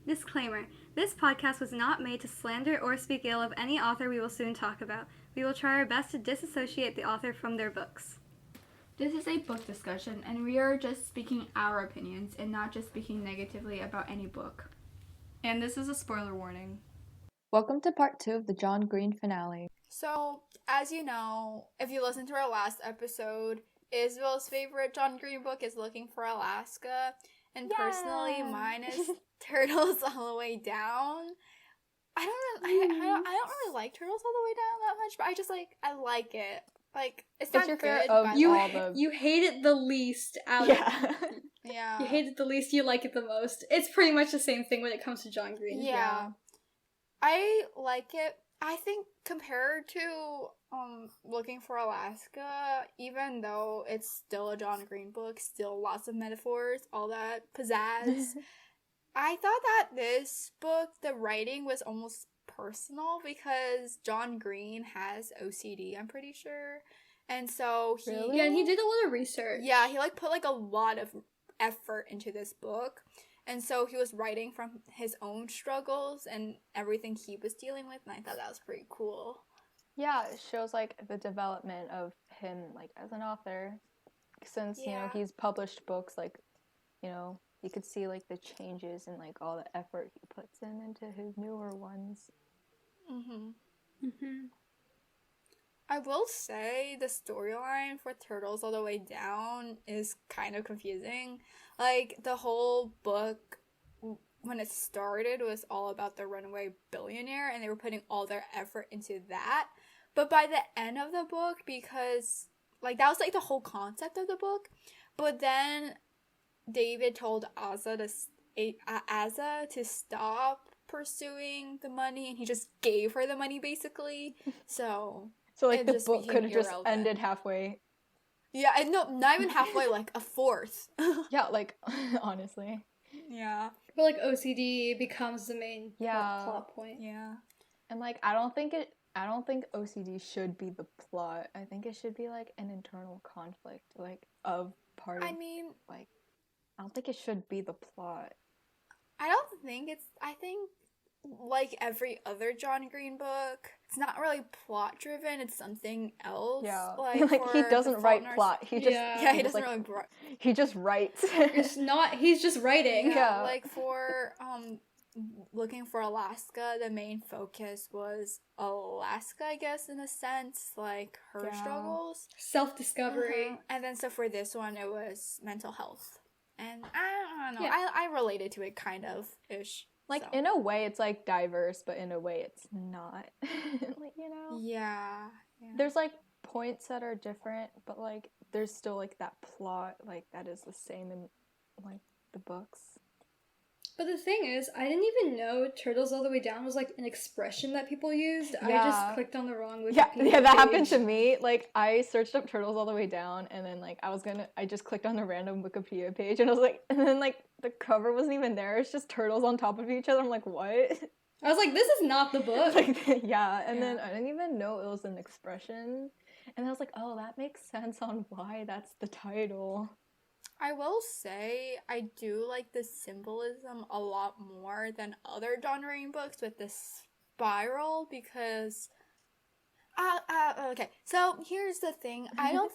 Disclaimer: this podcast was not made to slander or speak ill of any author we will soon talk about. We will try our best to disassociate the author from their books. This is a book discussion, and we are just speaking our opinions and not just speaking negatively about any book. And this is a spoiler warning. Welcome to part 2 of the John Green finale. So, as you know, if you listened to our last episode, Isabel's favorite John Green book is Looking for Alaska, and personally, mine is Turtles All the Way Down. I don't really like Turtles All the Way Down that much, but I like it. Like, it's not your good, favorite of but You hate it the least out Yeah. of yeah. You hate it the least, you like it the most. It's pretty much the same thing when it comes to John Green. Yeah. I like it. I think compared to Looking for Alaska, even though it's still a John Green book, still lots of metaphors, all that pizzazz, I thought that this book, the writing was almost personal because John Green has OCD, I'm pretty sure. And so he Really? Yeah, and he did a lot of research. Yeah, he put a lot of effort into this book. And so he was writing from his own struggles and everything he was dealing with, and I thought that was pretty cool. Yeah, it shows the development of him as an author. Since, he's published books, you could see the changes and all the effort he puts into his newer ones. I will say the storyline for Turtles All the Way Down is kind of confusing. The whole book, when it started, was all about the runaway billionaire, and they were putting all their effort into that. But by the end of the book, because, that was, the whole concept of the book, but then David told Asa to stop pursuing the money, and he just gave her the money, basically. So the book could have just ended halfway. Yeah, and no, not even halfway, a fourth. Yeah, honestly. Yeah. But OCD becomes the main plot point. Yeah. And I don't think OCD should be the plot. I think it should be an internal conflict, of part of I don't think it should be the plot. I don't think I think like every other John Green book, it's not really plot driven, it's something else. Yeah. He doesn't write plot. He just he doesn't really he just writes. He's just writing. Yeah. For Looking for Alaska, the main focus was Alaska, I guess, in a sense, her struggles. Self-discovery. And then so for this one, it was mental health. And I don't know, I related to it kind of ish. In a way, it's diverse, but in a way, it's not. Yeah. There's points that are different, but there's still that plot that is the same in the books. But the thing is, I didn't even know Turtles All the Way Down was an expression that people used. Yeah. I just clicked on the wrong Wikipedia Yeah, that page. happened to me. I searched up Turtles All the Way Down, and then I just clicked on a random Wikipedia page, and I was and then the cover wasn't even there. It's just turtles on top of each other. I'm what? I was this is not the book. Then I didn't even know it was an expression, and I was oh, that makes sense on why that's the title. I will say I do like the symbolism a lot more than other John Green books with the spiral because okay, so here's the thing. I don't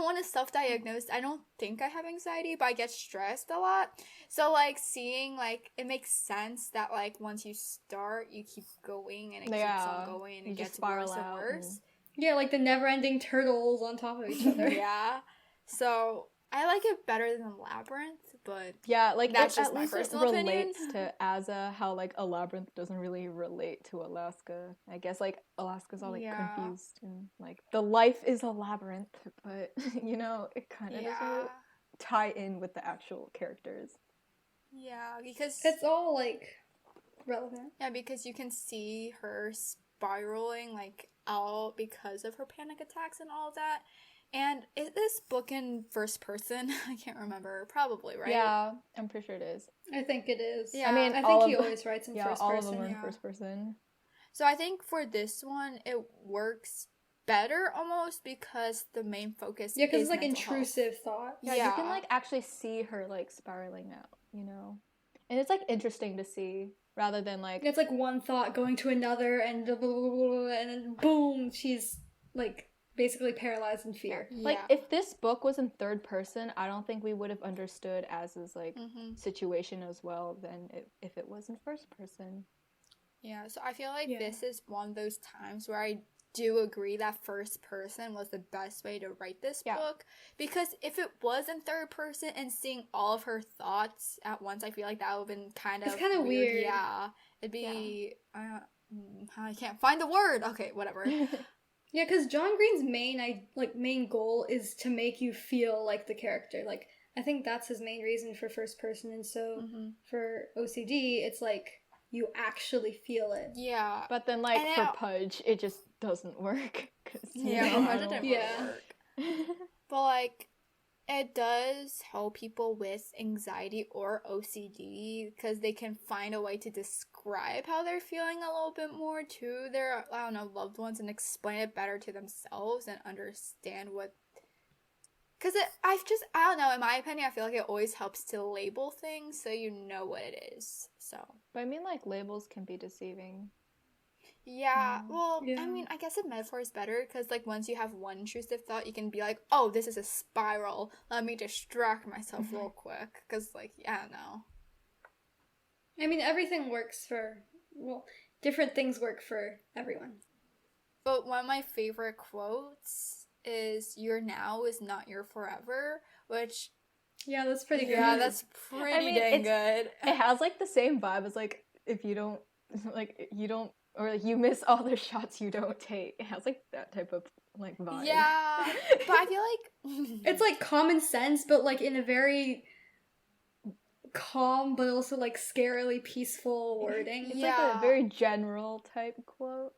want to self-diagnose. I don't think I have anxiety, but I get stressed a lot. So seeing it makes sense that once you start, you keep going and it keeps on going and it gets worse and worse. Yeah, the never-ending turtles on top of each other. Yeah. So I like it better than Labyrinth, but yeah, that's just my personal opinion. It relates to Asa, how a labyrinth doesn't really relate to Alaska. I guess Alaska's all confused and the life is a labyrinth, but it kind of doesn't really tie in with the actual characters. Yeah, because it's all relevant. Yeah, because you can see her spiraling out because of her panic attacks and all that. And is this book in first person? I can't remember. Probably, right? Yeah, I'm pretty sure it is. I think it is. Yeah. I mean, I think he always writes in first person. Yeah, all of them are in first person. So I think for this one, it works better almost because the main focus is it's intrusive thought. Yeah, you can actually see her spiraling out, And it's like interesting to see rather than like It's like one thought going to another and blah, blah, blah, blah, and then boom, she's like basically paralyzed in fear. like if this book was in third person, I don't think we would have understood Az's like situation as well than if it was in first person. Yeah, so I feel like this is one of those times where I do agree that first person was the best way to write this book, because if it was in third person and seeing all of her thoughts at once, I feel like that would have been kind of weird. Yeah, it'd be I can't find the word. Okay, whatever. Yeah, because John Green's main goal is to make you feel like the character. Like, I think that's his main reason for first person, and so for OCD, it's like you actually feel it. Yeah, but then like for Pudge, it just doesn't work. Pudge didn't work. But like, it does help people with anxiety or OCD because they can find a way to describe how they're feeling a little bit more to their, I don't know, loved ones and explain it better to themselves and understand what. Because I don't know, in my opinion, I feel like it always helps to label things so you know what it is. So. But I mean, like, labels can be deceiving. Yeah, well, I mean, I guess a metaphor is better because, like, once you have one intrusive thought, you can be like, oh, this is a spiral. Let me distract myself real quick. Because, like, I don't know. I mean, everything works for, well, different things work for everyone. But one of my favorite quotes is, your now is not your forever, which... Yeah, that's pretty good. Yeah, that's pretty dang good. It has, like, the same vibe as, like, if you don't, or like you miss all the shots you don't take. It has like that type of like vibe. Yeah, but I feel like it's like common sense, but like in a very calm, but also like scarily peaceful wording. It's like a very general type quote.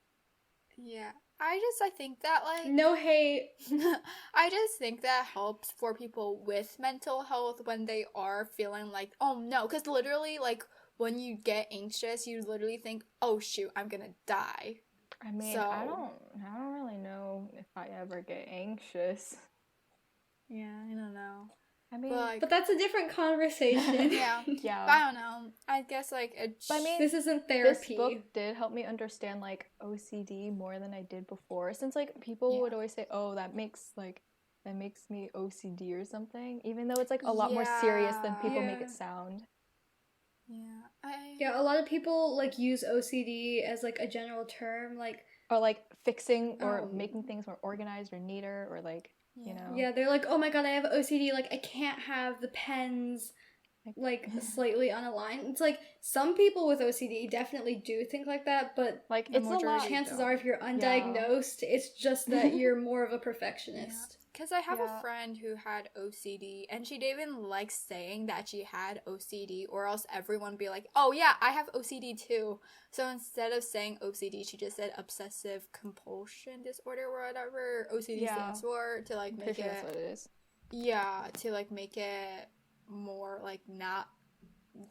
Yeah, I think that like no hate. I just think that helps for people with mental health when they are feeling like, oh no, because literally like. When you get anxious, you literally think, "Oh shoot, I'm gonna die." I mean, I don't really know if I ever get anxious. Yeah, I don't know. I mean, but that's a different conversation. yeah. I don't know. I guess like this isn't therapy. This book did help me understand like OCD more than I did before. Since like people would always say, "Oh, that makes me OCD or something," even though it's like a lot more serious than people make it sound. Yeah, a lot of people like use OCD as like a general term, like or like fixing or making things more organized or neater or like you know. Yeah, they're like, oh my god, I have OCD. Like I can't have the pens like slightly unaligned. It's like some people with OCD definitely do think like that, but like it's a lot. Chances are, if you're undiagnosed, it's just that you're more of a perfectionist. Because I have a friend who had OCD, and she didn't even like saying that she had OCD, or else everyone would be like, oh yeah, I have OCD too. So instead of saying OCD, she just said obsessive compulsion disorder, or whatever OCD stands for, to like make it... That's what it is. Yeah, to like make it more like not...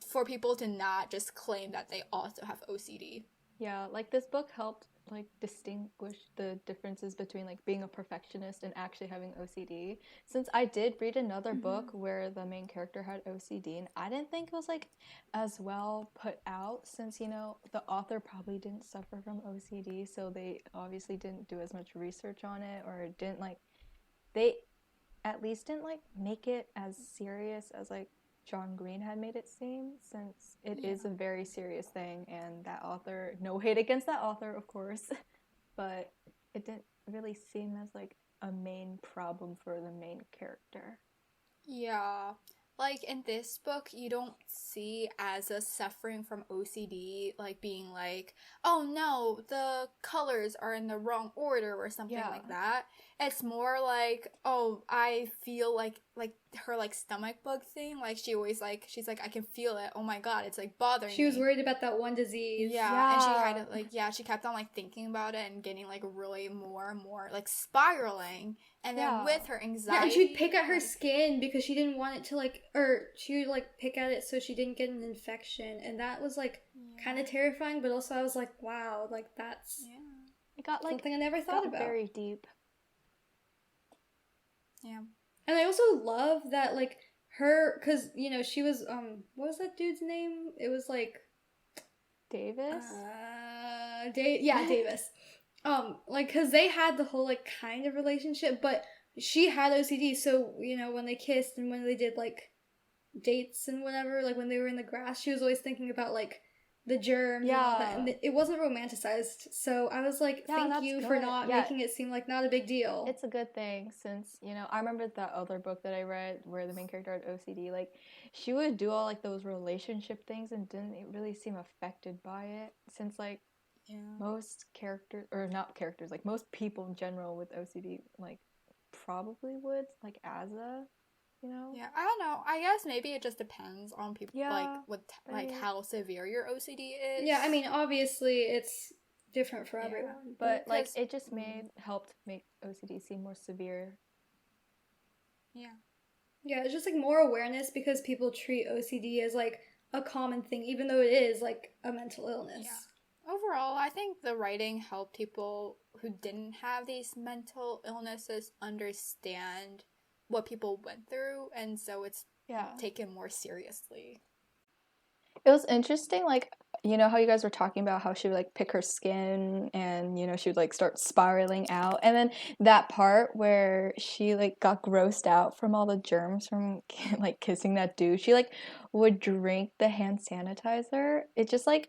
For people to not just claim that they also have OCD. Yeah, like this book helped like distinguish the differences between like being a perfectionist and actually having OCD, since I did read another book where the main character had OCD and I didn't think it was like as well put out, since you know the author probably didn't suffer from OCD, so they obviously didn't do as much research on it, or didn't like they at least didn't like make it as serious as like John Green had made it seem, since it is a very serious thing, and that author, no hate against that author, of course, but it didn't really seem as like a main problem for the main character. Yeah. Like, in this book, you don't see Asa suffering from OCD, like, being like, oh no, the colors are in the wrong order or something like that. It's more like, oh, I feel like her, like, stomach bug thing, like, she always, like, she's like, I can feel it, oh my god, it's, like, bothering me. She was worried about that one disease. Yeah, and she kind of, like, she kept on, like, thinking about it and getting, like, really more and more, like, spiraling. And then with her anxiety... Yeah, and she'd pick at her skin because she didn't want it to, like... Or she would, like, pick at it so she didn't get an infection. And that was, like, kind of terrifying, but also I was like, wow, like, that's... Yeah. It got, like... something I never thought about. Very deep. Yeah. And I also love that, like, her, because, you know, she was, what was that dude's name? It was like, Davis? Davis. Like, because they had the whole, like, kind of relationship, but she had OCD, so, you know, when they kissed and when they did, like, dates and whatever, like, when they were in the grass, she was always thinking about, like, the germs and all that, and it wasn't romanticized, so I was like, thank you for not making it seem like not a big deal. It's a good thing, since, you know, I remember that other book that I read where the main character had OCD, like, she would do all, like, those relationship things and didn't really seem affected by it, since, like, most characters, or not characters, like, most people in general with OCD, like, probably would, like, Asa, you know? Yeah, I don't know. I guess maybe it just depends on people, like, how severe your OCD is. Yeah, I mean, obviously, it's different for everyone. But, like, it just helped make OCD seem more severe. Yeah. Yeah, it's just, like, more awareness because people treat OCD as, like, a common thing, even though it is, like, a mental illness. Yeah. Overall, I think the writing helped people who didn't have these mental illnesses understand what people went through, and so it's taken more seriously. It was interesting, like, you know how you guys were talking about how she would, like, pick her skin and, you know, she would, like, start spiraling out, and then that part where she, like, got grossed out from all the germs from, like, kissing that dude, she, like, would drink the hand sanitizer. It just, like,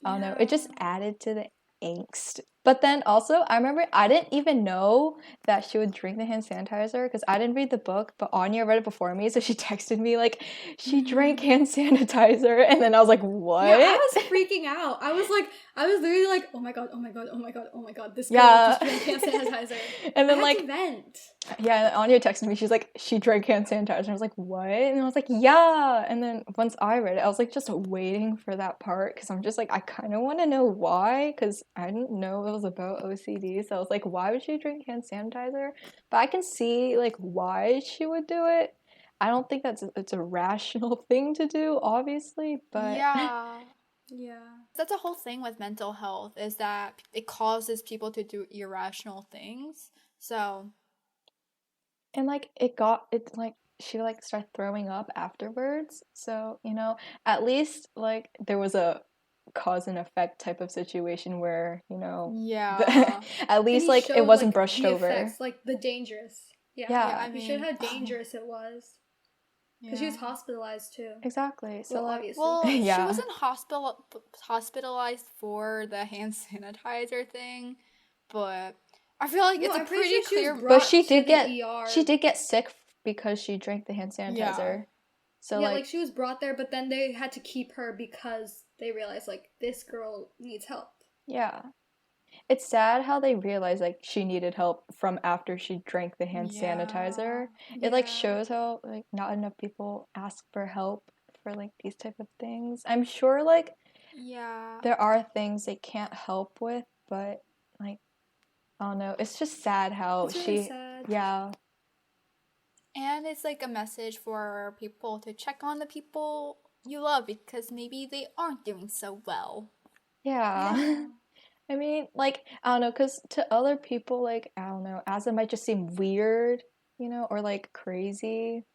I don't know, it just added to the angst. But then also, I remember I didn't even know that she would drink the hand sanitizer because I didn't read the book, but Anya read it before me, so she texted me, like, she drank hand sanitizer, and then I was like, what? Yeah, I was freaking out. I was literally like, oh my god, oh my god, oh my god, oh my god, this girl just drank hand sanitizer. And then, I had like, to vent. Yeah, and Anya texted me, she's like, she drank hand sanitizer, and I was like, what? And I was like, yeah, and then once I read it, I was, like, just waiting for that part, because I'm just like, I kind of want to know why, because I didn't know it was about OCD, so I was like, why would she drink hand sanitizer? But I can see, like, why she would do it. I don't think it's a rational thing to do, obviously, but... Yeah. That's a whole thing with mental health, is that it causes people to do irrational things, so... And, like, she, like, started throwing up afterwards, so, you know, at least, like, there was a cause and effect type of situation where, you know, at least, like, showed, it wasn't like, brushed the over. Effects, like, the dangerous. Yeah, I mean, showed how dangerous it was. Because she was hospitalized, too. Exactly, so, well, like... obviously. Well, she wasn't hospitalized for the hand sanitizer thing, but... I feel like it's a pretty clear... But she did get sick because she drank the hand sanitizer. Yeah. So, like, she was brought there, but then they had to keep her because they realized, like, this girl needs help. Yeah. It's sad how they realized, like, she needed help from after she drank the hand sanitizer. It, like, shows how, like, not enough people ask for help for, like, these type of things. I'm sure, like, there are things they can't help with, but, like, I don't know. It's just sad how it's really sad. Yeah. And it's like a message for people to check on the people you love because maybe they aren't doing so well. Yeah. I mean, like, I don't know, because to other people, like, I don't know, Asa might just seem weird, you know, or, like, crazy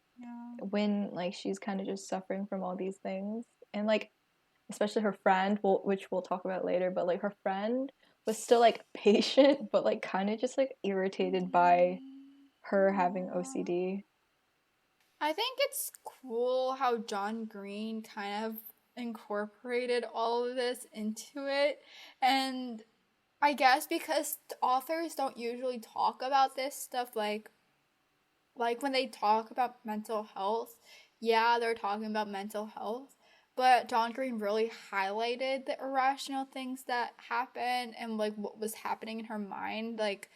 when, like, she's kind of just suffering from all these things. And, like, especially her friend, which we'll talk about later, but, like, her friend was still, like, patient, but, like, kind of just, like, irritated by her having OCD. I think it's cool how John Green kind of incorporated all of this into it, and I guess because authors don't usually talk about this stuff, like when they talk about mental health, they're talking about mental health, but John Green really highlighted the irrational things that happened and, like, what was happening in her mind, like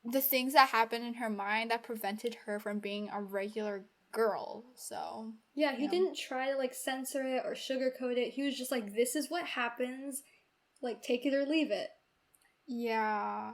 the things that happened in her mind that prevented her from being a regular girl. So yeah, he didn't try to, like, censor it or sugarcoat it. He was just like, this is what happens, like, take it or leave it. Yeah.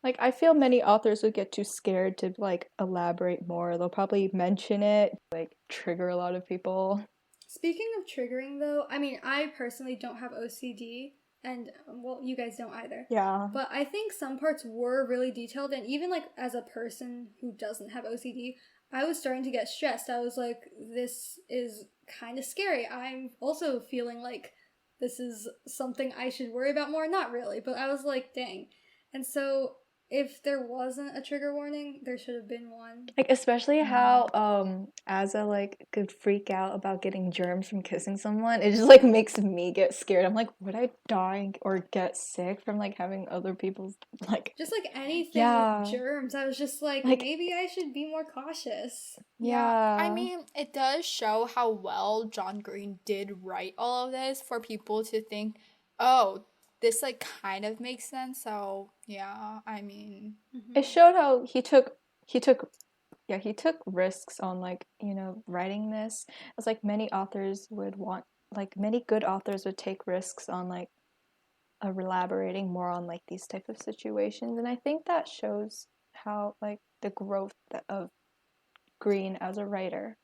Like, I feel many authors would get too scared to, like, elaborate more. They'll probably mention it, like, trigger a lot of people. Speaking of triggering, though, I mean, I personally don't have OCD, and well, you guys don't either. Yeah. But I think some parts were really detailed, and even like as a person who doesn't have OCD, I was starting to get stressed. I was like, this is kind of scary. I'm also feeling like this is something I should worry about more. Not really, but I was like, dang. And so if there wasn't a trigger warning, there should have been one. Like, especially how Asa like could freak out about getting germs from kissing someone. It just like makes me get scared. I'm like, would I die or get sick from like having other people's like just like anything Yeah. with germs? I was just like, Like- maybe I should be more cautious. Yeah. I mean, it does show how well John Green did write all of this for people to think, oh, this like kind of makes sense. So yeah, I mean, It showed how he took risks on like, you know, writing this. It's like many authors would want, like many good authors would take risks on like elaborating more on like these type of situations, and I think that shows how like the growth of Green as a writer.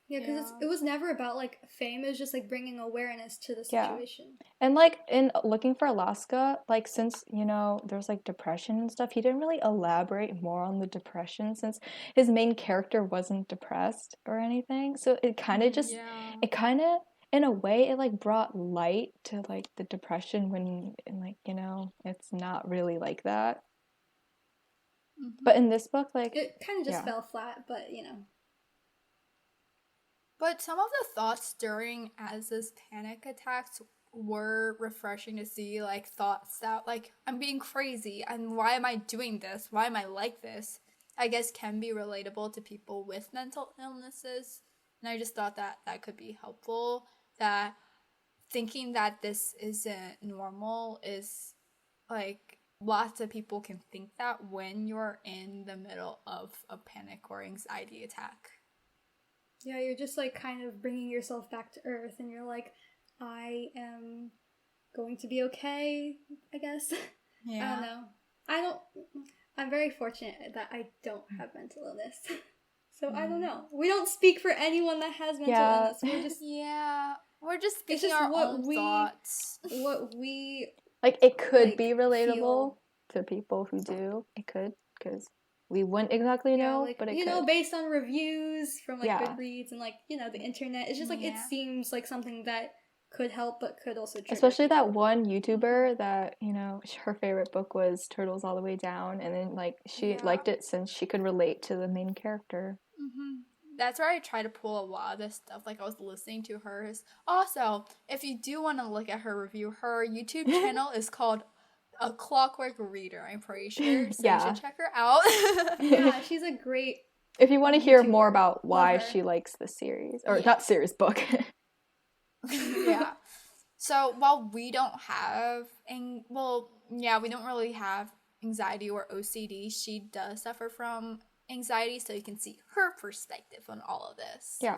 Yeah, because it was never about like fame. It was just like bringing awareness to the Yeah. situation. And like in Looking for Alaska, like since, you know, there's like depression and stuff, he didn't really elaborate more on the depression since his main character wasn't depressed or anything. So it kind of just, it kind of, in a way, it like brought light to like the depression when, like, you know, it's not really like that. But in this book, like, it kind of just fell flat, but you know. But some of the thoughts during Aza's panic attacks were refreshing to see, like thoughts that like, I'm being crazy and why am I doing this? Why am I like this? I guess can be relatable to people with mental illnesses. And I just thought that that could be helpful, that thinking that this isn't normal is like, lots of people can think that when you're in the middle of a panic or anxiety attack. Yeah, you're just like kind of bringing yourself back to earth, and you're like, I am going to be okay, I guess. Yeah. I don't know. I'm very fortunate that I don't have mental illness. So I don't know. We don't speak for anyone that has mental illness. We're just we're just speaking just our what own we- thoughts. what we like it could like, be relatable feel. to people who do. It could, because we wouldn't exactly know, like, but it you could. know, based on reviews from like Yeah. Goodreads and like, you know, the internet. It's just like it seems like something that could help but could also trigger Especially people. that one YouTuber that, you know, her favorite book was Turtles All the Way Down, and then like she liked it since she could relate to the main character. That's where I try to pull a lot of this stuff. Like I was listening to hers. Also, if you do want to look at her review, her YouTube channel is called A Clockwork Reader, I'm pretty sure. So you should check her out. Yeah, she's a great. If you want to hear YouTuber. more about why her. she likes the series, or not series, book. Yeah. So while we don't have, we don't really have anxiety or OCD, she does suffer from anxiety, so you can see her perspective on all of this. Yeah.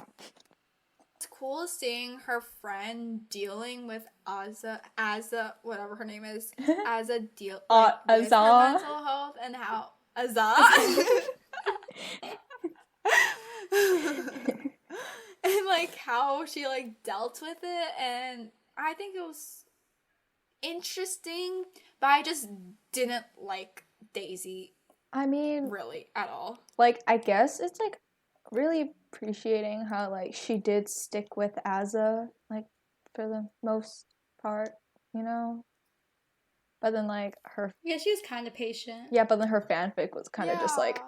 It's cool seeing her friend dealing with Asa, whatever her name is, with her mental health and how and like how she like dealt with it, and I think it was interesting, but I just didn't like Daisy. I mean, really at all. Like, I guess it's like really appreciating how like she did stick with Asa like for the most part, you know. But then like her she was kind of patient. Yeah, but then her fanfic was kind of just like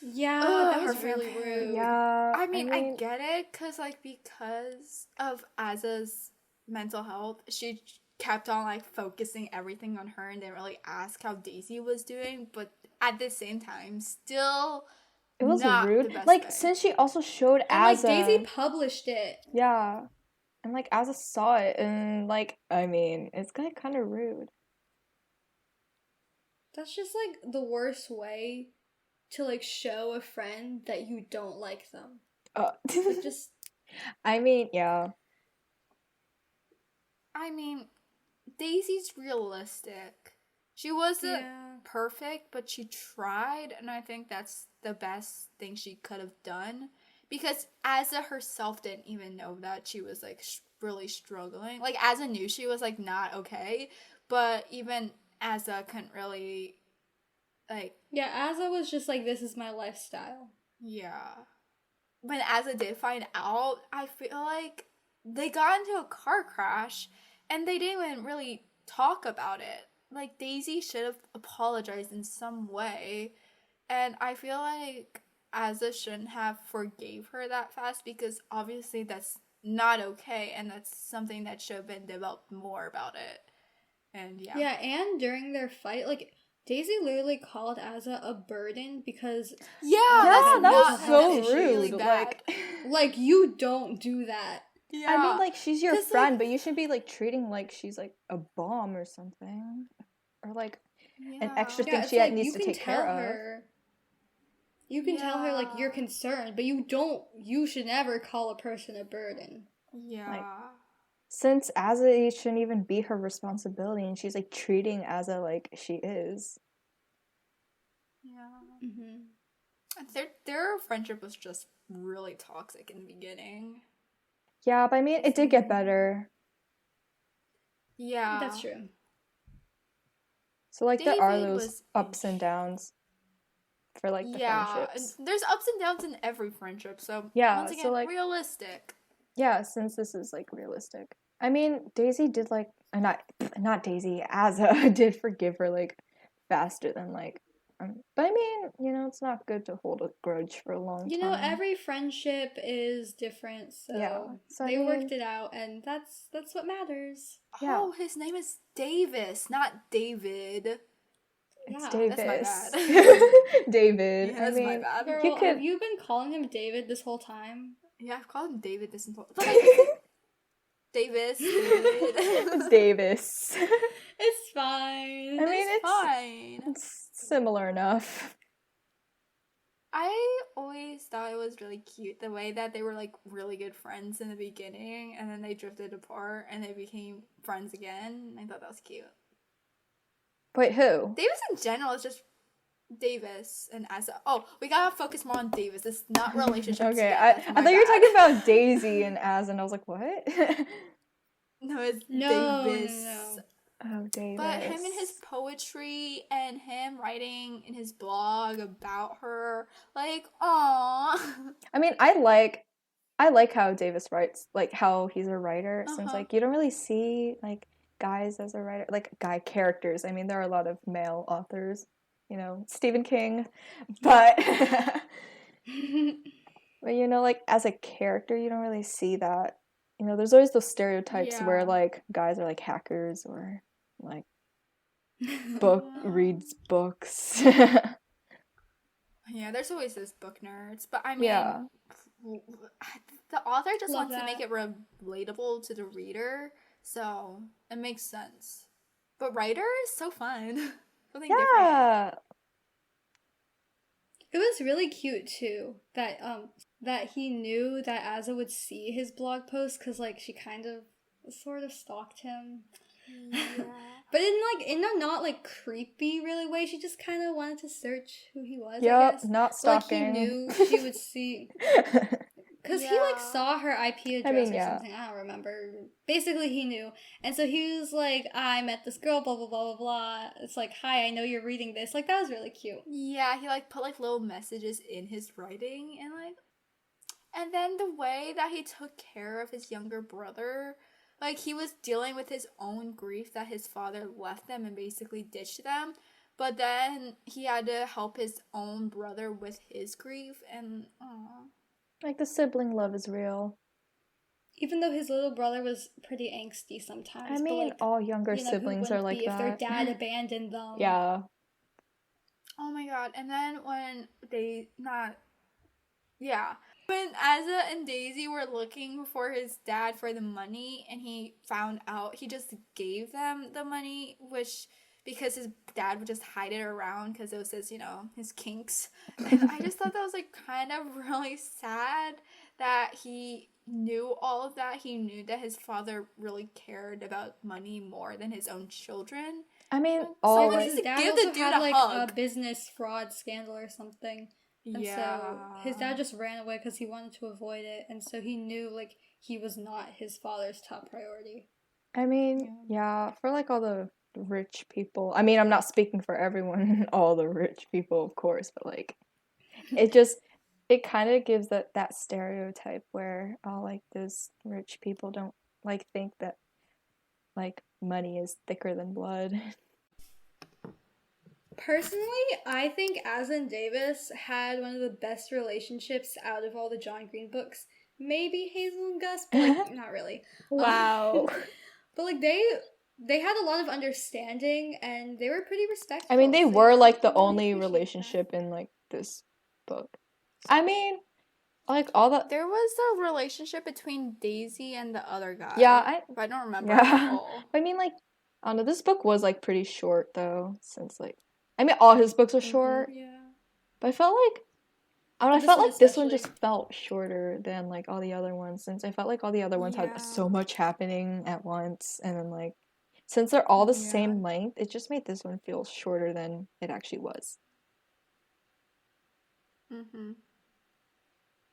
that was really rude. Yeah. I mean, I get it because of Aza's mental health, she kept on like focusing everything on her and didn't really ask how Daisy was doing, but at the same time still it was not rude. the best Like way. since she also showed And Asa, like Daisy published it. Yeah. And like Asa saw it, and like I mean, it's kind of rude. That's just like the worst way to like show a friend that you don't like them. Like, just I mean, yeah. I mean, Daisy's realistic. She wasn't perfect, but she tried, and I think that's the best thing she could have done. Because Asa herself didn't even know that she was like really struggling. Like, Asa knew she was, like, not okay, but even Asa couldn't really, like... Yeah, Asa was just like, this is my lifestyle. Yeah. When Asa did find out, I feel like they got into a car crash, and they didn't even really talk about it. Like, Daisy should have apologized in some way, and I feel like Asa shouldn't have forgave her that fast, because obviously that's not okay, and that's something that should have been developed more about it. And yeah. Yeah, and during their fight, like, Daisy literally called Asa a burden because... Yeah, that was so that is rude. really bad. Like, you don't do that. Yeah. I mean, like, she's your 'Cause, friend, like, but you should be, like, treating like she's, like, a bomb or something. Or, like, an extra thing it's she like, needs you to can take care of. her, you can tell her, like, you're concerned, but you should never call a person a burden. Yeah. Like, since Asa shouldn't even be her responsibility, and she's, like, treating Asa like she is. Yeah. Mm-hmm. Their friendship was just really toxic in the beginning. Yeah, but I mean, it did get better. Yeah. That's true. So, like, there are David those was ups and downs for, like, the friendships. And there's ups and downs in every friendship, so Yeah, once again, so, like, realistic. Yeah, since this is, like, realistic. I mean, Daisy did, like, not Daisy, Asa did forgive her, like, faster than, like, but I mean, you know, it's not good to hold a grudge for a long time. You know, every friendship is different, so, Yeah, so they I mean, worked it out, and that's what matters. Yeah. Oh, his name is Davis, not David. It's Yeah, Davis. that's my bad. David. Yeah, I that's mean, my bad. Girl, you could... have you been calling him David this whole time? Yeah, I've called him David this entire time. Davis. David. It's Davis. It's fine. I mean, it's fine. It's similar enough. I always thought it was really cute the way that they were like really good friends in the beginning, and then they drifted apart and they became friends again. I thought that was cute. Wait, who? Davis in general is just Davis and Asa. Oh, we gotta focus more on Davis. It's not relationship. Okay, yet. I thought you were talking about Daisy and Asa, and I was like, what? No, it's No. Davis. Oh, Davis. But him and his poetry and him writing in his blog about her, like, aw. I mean, I like how Davis writes, like how he's a writer, since like you don't really see like guys as a writer, like guy characters. I mean, there are a lot of male authors, you know, Stephen King, but but you know, like as a character, you don't really see that. You know, there's always those stereotypes where like guys are like hackers or like reads books. Yeah, there's always those book nerds, but I mean, the author just Love wants to make that. it relatable to the reader, so it makes sense. But writer is so fun. Something different. Yeah. It was really cute too that he knew that Asa would see his blog post because like she kind of sort of stalked him. Yeah. But in a not like creepy really way, she just kind of wanted to search who he was. I Yep, guess. not stalking. Like he knew she would see. Because he like saw her IP address or something. I don't remember. Basically, he knew, and so he was like, "I met this girl, blah blah blah blah blah." It's like, "Hi, I know you're reading this." Like that was really cute. Yeah, he like put like little messages in his writing and then the way that he took care of his younger brother, like he was dealing with his own grief that his father left them and basically ditched them, but then he had to help his own brother with his grief and Like the sibling love is real. Even though his little brother was pretty angsty sometimes. I mean, but, like, all younger who siblings are wouldn't like be that. if their dad abandoned them. Yeah. oh my god. And then when when Asa and Daisy were looking for his dad for the money and he found out, he just gave them the money, which because his dad would just hide it around because it was his, you know, his kinks. And I just thought that was like kind of really sad that he knew all of that. He knew that his father really cared about money more than his own children. I mean, So all like, like, His dad give the also dude had a like hug. a business fraud scandal or something. And so his dad just ran away because he wanted to avoid it. And so he knew, like, he was not his father's top priority. I mean, yeah, for like all the rich people. I mean, I'm not speaking for everyone, all the rich people, of course, but like it kind of gives that stereotype where all like those rich people don't like think that like money is thicker than blood. Personally, I think Az and Davis had one of the best relationships out of all the John Green books. Maybe Hazel and Gus, but like not really. Wow. But like they had a lot of understanding and they were pretty respectful. I mean, they so were like the I really only appreciate relationship in like this book. I mean, like all that. There was a relationship between Daisy and the other guy. Yeah, but I don't remember yeah. at all. I mean, like, I don't know. This book was like pretty short though, since like, I mean, all his books are short, Yeah. but I felt like, I don't know, I This felt one like this one especially. just felt shorter than like all the other ones, since I felt like all the other ones had Yeah. so much happening at once, and then like, since they're all the Yeah. same length, it just made this one feel shorter than it actually was. Mm-hmm.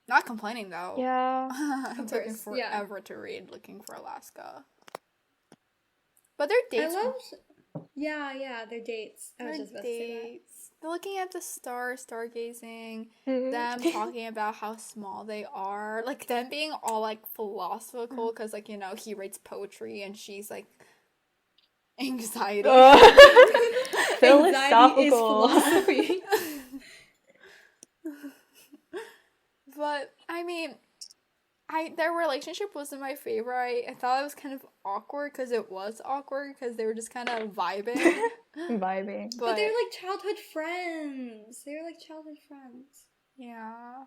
Not complaining though. Yeah. It took me course, yeah. forever to read Looking for Alaska. But their dates. I loved their dates. I was just about to say that. dates. They're looking at the stars, stargazing, Mm-hmm. them talking about how small they are, like them being all like philosophical because like he writes poetry and she's like anxiety. Anxiety is Philosophical. philosophy. But I mean, their relationship wasn't my favorite. I thought it was kind of awkward because it was awkward because they were just kind of vibing. Vibing. But they were like childhood friends. Yeah.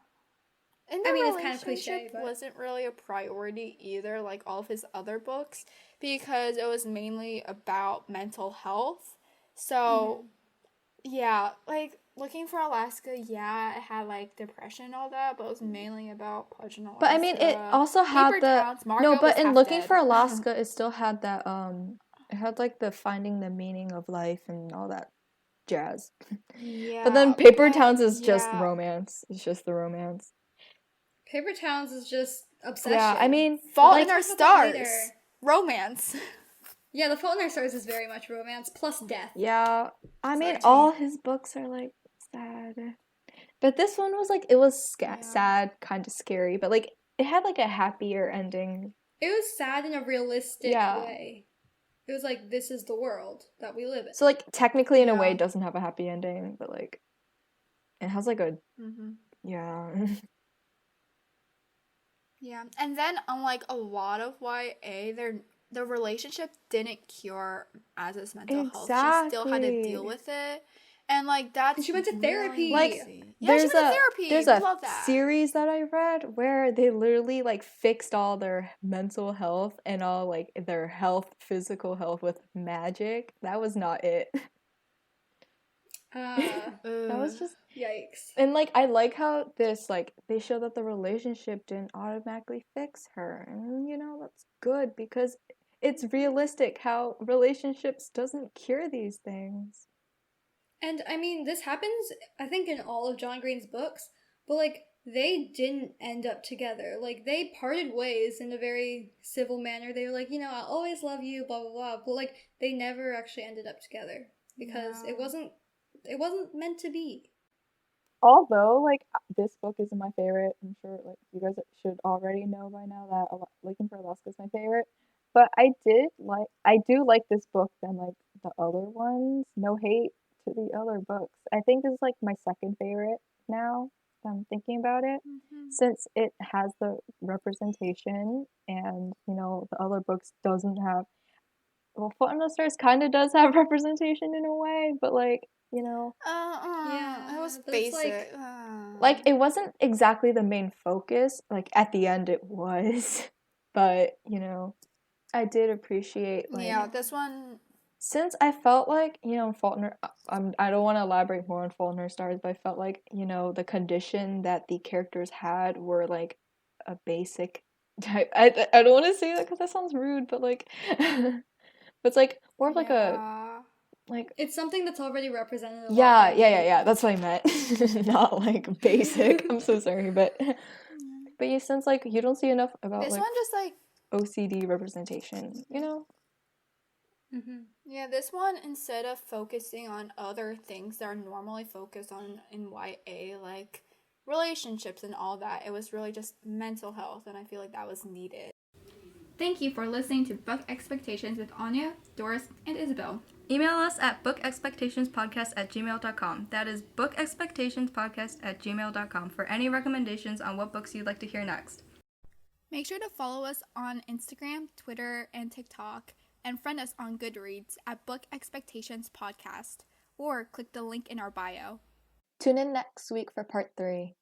And I the mean, it's kind of relationship cliche, but wasn't really a priority either, like all of his other books, because it was mainly about mental health. So, yeah, like Looking for Alaska, yeah, it had like depression and all that, but it was mainly about Pudge and Alaska. But I mean, it also had Paper the Towns, Margot but was in half Looking dead. for Alaska, it still had that it had like the finding the meaning of life and all that jazz. Yeah. But then Paper but, Towns is just yeah. romance. It's just the romance. Paper Towns is just obsession. Yeah, I mean, Fault like, in Our Talk about that Stars. later. Romance. Yeah, The Fault in Our Stars is very much romance plus death. yeah, I mean, Sorry. all his books are like sad. But this one was like, it was sad, kind of scary, but like it had like a happier ending. It was sad in a realistic Yeah. way. It was like, this is the world that we live in. So like technically in a way Yeah. it doesn't have a happy ending, but like it has like a Mm-hmm. yeah. Yeah, and then unlike a lot of YA, the relationship didn't cure Az's mental health. She still had to Exactly. deal with it, and like that's And she went to really therapy. nice. Like, Yeah, she went to therapy. There's We a love that. series that I read where they literally like fixed all their mental health and all like their physical health with magic. That was not it. That was just Yikes. and like I like how this like they show that the relationship didn't automatically fix her, and that's good because it's realistic how relationships doesn't cure these things. And I mean, this happens, I think, in all of John Green's books, but like, they didn't end up together. Like, they parted ways in a very civil manner. They were like, I'll always love you, blah, blah, blah. But like, they never actually ended up together because Yeah. it wasn't meant to be. Although, like, this book isn't my favorite. I'm sure, like, you guys should already know by now that Looking for Alaska is my favorite. But I do like this book than, like, the other ones. No hate to the other books. I think this is, like, my second favorite now that I'm thinking about it. Mhm. Since it has the representation and, the other books doesn't have... Well, Fault in Our Stars kind of does have representation in a way, but, like, It was but it's basic. like it wasn't exactly the main focus. Like at the end it was. But, I did appreciate like yeah, this one. since I felt like, Fault in Our I don't want to elaborate more on Fault in Our Stars, but I felt like, the condition that the characters had were like a basic type. I don't want to say that because that sounds rude, but like but it's like more of like a like It's something that's already represented a lot. yeah, that's what I meant. Not like basic. I'm so sorry, but But you sense like you don't see enough about This like one just like OCD representation, you know? yeah, this one instead of focusing on other things that are normally focused on in YA, like relationships and all that, it was really just mental health, and I feel like that was needed. Thank you for listening to Book Expectations with Anya, Doris, and Isabel. Email us at bookexpectationspodcast@gmail.com. That is bookexpectationspodcast@gmail.com for any recommendations on what books you'd like to hear next. Make sure to follow us on Instagram, Twitter, and TikTok, and friend us on Goodreads at Book Expectations Podcast, or click the link in our bio. Tune in next week for part 3.